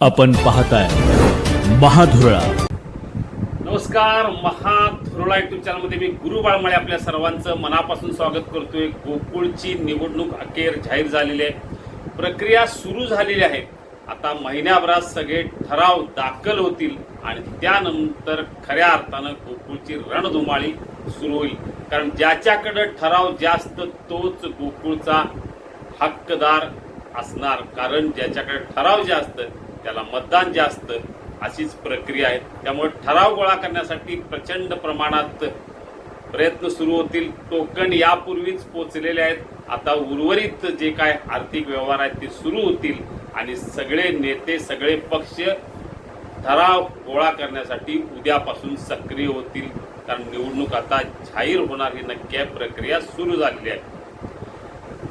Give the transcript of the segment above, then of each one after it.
आपण पाहताय महाधुरळा. नमस्कार. महाधुरळा युट्यूब चॅनलमध्ये मी गुरु बाळमाळे आपल्या सर्वांचं मनापासून स्वागत करतोय. गोकुळची निवडणूक अखेर जाहीर झालेली आहे. प्रक्रिया सुरू झालेली आहे. आता महिन्याभरात सगळे ठराव दाखल होतील आणि त्यानंतर खऱ्या अर्थानं गोकुळची रणधुमाळी सुरू होईल. कारण ज्याच्याकडे ठराव जास्त तोच गोकुळचा हक्कदार असणार. कारण ज्याच्याकडे ठराव जास्त त्याला मतदान जास्त, अशीच प्रक्रिया आहे. त्यामुळे ठराव गोळा करण्यासाठी प्रचंड प्रमाणात प्रयत्न सुरू होतील. टोकन यापूर्वीच पोचलेले आहेत. आता उर्वरित जे काय आर्थिक व्यवहार आहेत ते सुरू होतील आणि सगळे नेते सगळे पक्ष ठराव गोळा करण्यासाठी उद्यापासून सक्रिय होतील. कारण निवडणूक आता जाहीर होणार ही नक्की प्रक्रिया सुरू झालेली आहे.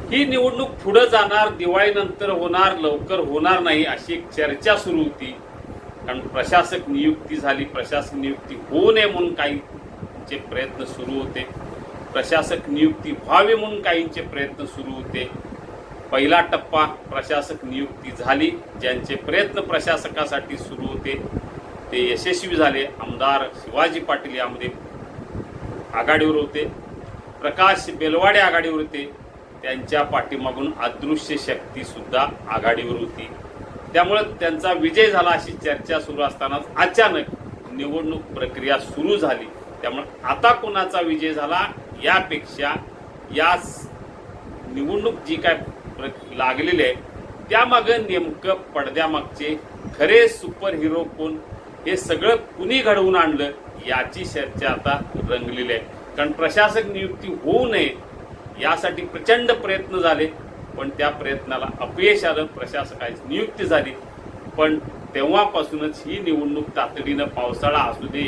ही निवडणूक पुढे जाणार, दिवाळीनंतर होणार, लवकर होणार नाही अशी एक चर्चा सुरू होती. कारण प्रशासक नियुक्ती झाली, प्रशासक नियुक्ती होऊ नये म्हणून काहींचे प्रयत्न सुरू होते. प्रशासक नियुक्ती व्हावी म्हणून काहींचे प्रयत्न सुरू होते. पहिला टप्पा प्रशासक नियुक्ती झाली. ज्यांचे प्रयत्न प्रशासकासाठी सुरू होते ते यशस्वी झाले. आमदार शिवाजी पाटील यामध्ये आघाडीवर होते. प्रकाश बेलवाडे आघाडीवर होते. त्यांच्या पाठीमागून अदृश्य शक्ती सुद्धा आघाडीवर होती. त्यामुळे त्यांचा विजय झाला अशी चर्चा सुरू असतानाच अचानक निवडणूक प्रक्रिया सुरू झाली. त्यामुळे आता कोणाचा विजय झाला यापेक्षा या निवडणूक जी काय लागलेली आहे त्यामागे नेमकं पडद्यामागचे खरे सुपर हिरो कोण, हे सगळं कुणी घडवून आणलं याची चर्चा आता रंगलेली आहे. कारण प्रशासक नियुक्ती होऊ नये यासाठी प्रचंड प्रयत्न झाले, पण त्या प्रयत्नाला अपयश आलं. प्रशासकाची नियुक्ती झाली, पण तेव्हापासूनच ही निवडणूक तातडीनं, पावसाळा असू दे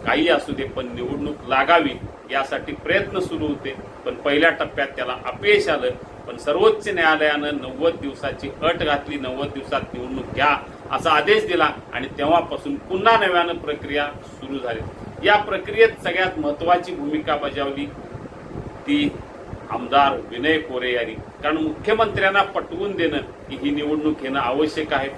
काही असू दे, पण निवडणूक लागावी यासाठी प्रयत्न सुरू होते. पण पहिल्या टप्प्यात त्याला अपयश आलं. पण सर्वोच्च न्यायालयानं 90 दिवसाची अट घातली. 90 दिवसात निवडणूक घ्या असा आदेश दिला आणि तेव्हापासून पुन्हा नव्यानं प्रक्रिया सुरू झाली. या प्रक्रियेत सगळ्यात महत्त्वाची भूमिका बजावली ती आमदार विनय कोरे यांनी. कारण मुख्यमंत्र्यांना पटवून देणं की ही निवडणूक घेणं आवश्यक आहे.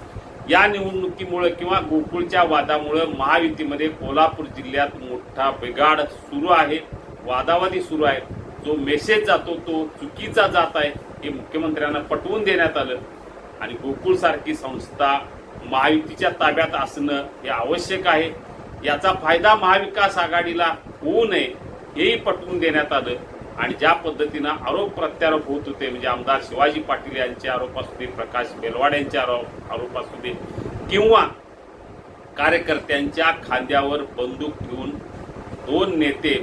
या निवडणुकीमुळे किंवा गोकुळच्या वादामुळे महायुतीमध्ये कोल्हापूर जिल्ह्यात मोठा बिघाड सुरू आहे, वादावादी सुरू आहे. जो मेसेज जातो तो चुकीचा जात आहे हे मुख्यमंत्र्यांना पटवून देण्यात आलं. आणि गोकुळसारखी संस्था महायुतीच्या ताब्यात असणं हे आवश्यक आहे. याचा फायदा महाविकास आघाडीला होऊ नये हेही पटवून देण्यात आलं. आणि ज्या पद्धतीनं आरोप प्रत्यारोप होत होते, म्हणजे आमदार शिवाजी पाटील यांचे आरोप असू दे, प्रकाश बेलवाड यांचे आरोप असू दे, किंवा कार्यकर्त्यांच्या खांद्यावर बंदूक ठेवून दोन नेते,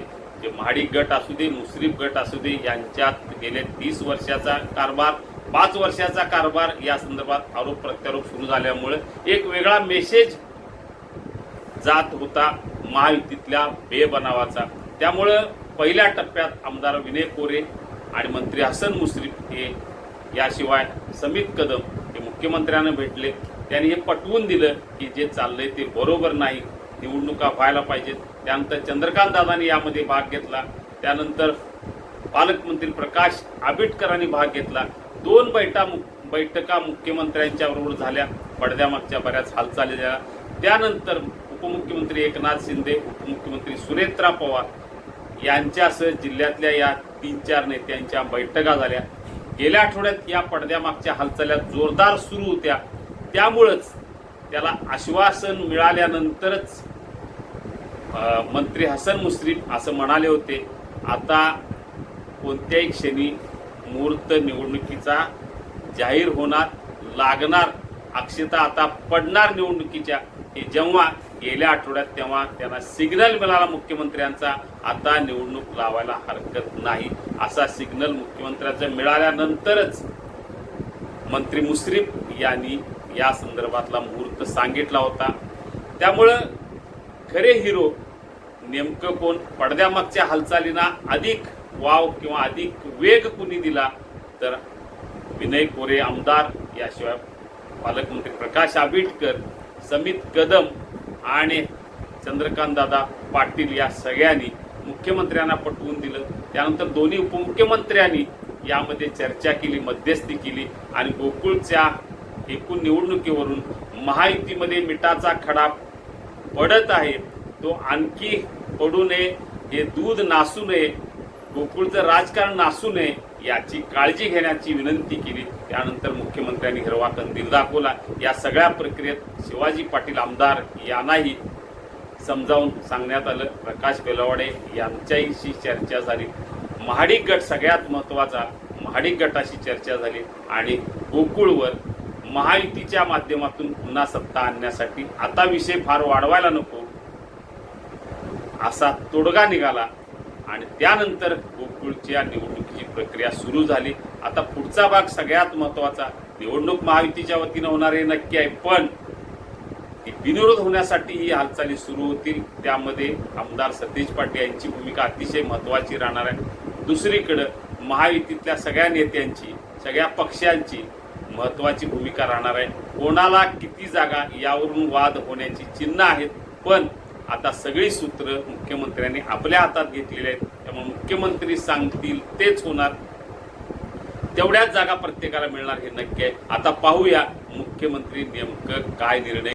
जे महाडिक गट असू दे, मुश्रीफ गट असू दे, यांच्यात गेले 30 वर्षाचा कारभार, 5 वर्षाचा कारभार या संदर्भात आरोप प्रत्यारोप सुरू झाल्यामुळे एक वेगळा मेसेज जात होता महायुतीतल्या बेबनावाचा. त्यामुळं पहिल्या टप्प्यात आमदार विनय कोरे आणि मंत्री हसन मुश्रीफ हे, याशिवाय समित कदम हे मुख्यमंत्र्यांना भेटले. त्यांनी हे पटवून दिलं की जे चाललंय ते बरोबर नाही, निवडणुका व्हायला पाहिजेत. त्यानंतर चंद्रकांत दादांनी यामध्ये भाग घेतला. त्यानंतर पालकमंत्री प्रकाश आंबेडकरांनी भाग घेतला. 2 बैठका मुख्यमंत्र्यांच्या बरोबर झाल्या. पडद्यामागच्या बऱ्याच हालचाली झाल्या. त्यानंतर उपमुख्यमंत्री एकनाथ शिंदे, उपमुख्यमंत्री सुनेत्रा पवार यांच्यासह जिल्ह्यातल्या या 3-4 नेत्यांच्या बैठका झाल्या. गेल्या आठवड्यात या पडद्यामागच्या हालचाल्या जोरदार सुरू होत्या. त्यामुळंच त्याला आश्वासन मिळाल्यानंतरच मंत्री हसन मुश्रीफ असं म्हणाले होते, आता कोणत्याही क्षणी मुहूर्त निवडणुकीचा जाहीर होणार, लागणार, अक्षता आता पडणार निवडणुकीच्या. हे जेव्हा गेल्या आठवड्यात तेव्हा त्यांना सिग्नल मिळाला मुख्यमंत्र्यांचा, आता निवडणूक लावायला हरकत नाही असा सिग्नल मुख्यमंत्र्यांचा मिळाल्यानंतरच मंत्री मुश्रीफ यांनी या संदर्भातला मुहूर्त सांगितला होता. त्यामुळं खरे हिरो नेमकं कोण, पडद्यामागच्या हालचालींना अधिक वाव किंवा अधिक वेग कुणी दिला तर विनय कोरे आमदार, याशिवाय पालकमंत्री प्रकाश आंबेडकर, समित कदम आणि चंद्रकांत दादा पाटील या सगळ्यांनी मुख्यमंत्र्यांना पटवून दिलं. त्यानंतर दोन्ही उपमुख्यमंत्र्यांनी यामध्ये चर्चा केली, मध्यस्थी केली आणि गोकुळच्या एकूण निवडणुकीवरून महायुतीमध्ये मिठाचा खडा पडत आहे, तो आणखी पडू नये, हे दूध नासू नये, गोकुळचं राजकारण नासू नये याची काळजी घेण्याची विनंती केली. त्यानंतर मुख्यमंत्र्यांनी हिरवा कंदील दाखवला. या सगळ्या प्रक्रियेत शिवाजी पाटील आमदार यांनाही समजावून सांगण्यात आलं. प्रकाश बेलवाडे यांच्याशी चर्चा झाली. महाडिक गट सगळ्यात महत्त्वाचा, महाडिक गटाशी चर्चा झाली आणि गोकुळवर महायुतीच्या माध्यमातून पुन्हा सत्ता आणण्यासाठी आता विषय फार वाढवायला नको असा तोडगा निघाला आणि त्यानंतर गोकुळच्या निवडणुकीची प्रक्रिया सुरू झाली. आता पुढचा भाग सगळ्यात महत्त्वाचा. निवडणूक महायुतीच्या वतीनं होणार हे नक्की आहे, पण बिनविरोध होण्यासाठी ही हालचाली सुरू होतील. त्यामध्ये आमदार सतीश पाटील यांची भूमिका अतिशय महत्त्वाची राहणार आहे. दुसरीकडे महायुतीतल्या सगळ्या नेत्यांची, सगळ्या पक्षांची महत्त्वाची भूमिका राहणार आहे. कोणाला किती जागा यावरून वाद होण्याची चिन्ह आहेत, पण आता सगळी सूत्र मुख्यमंत्र्यांनी आपल्या हातात घेतलेली आहेत. त्यामुळे मुख्यमंत्री सांगतील तेच होणार. तेवढ्याच जागा प्रत्येकाला मिळणार हे नक्की आहे. आता पाहूया मुख्यमंत्री नेमकं काय निर्णय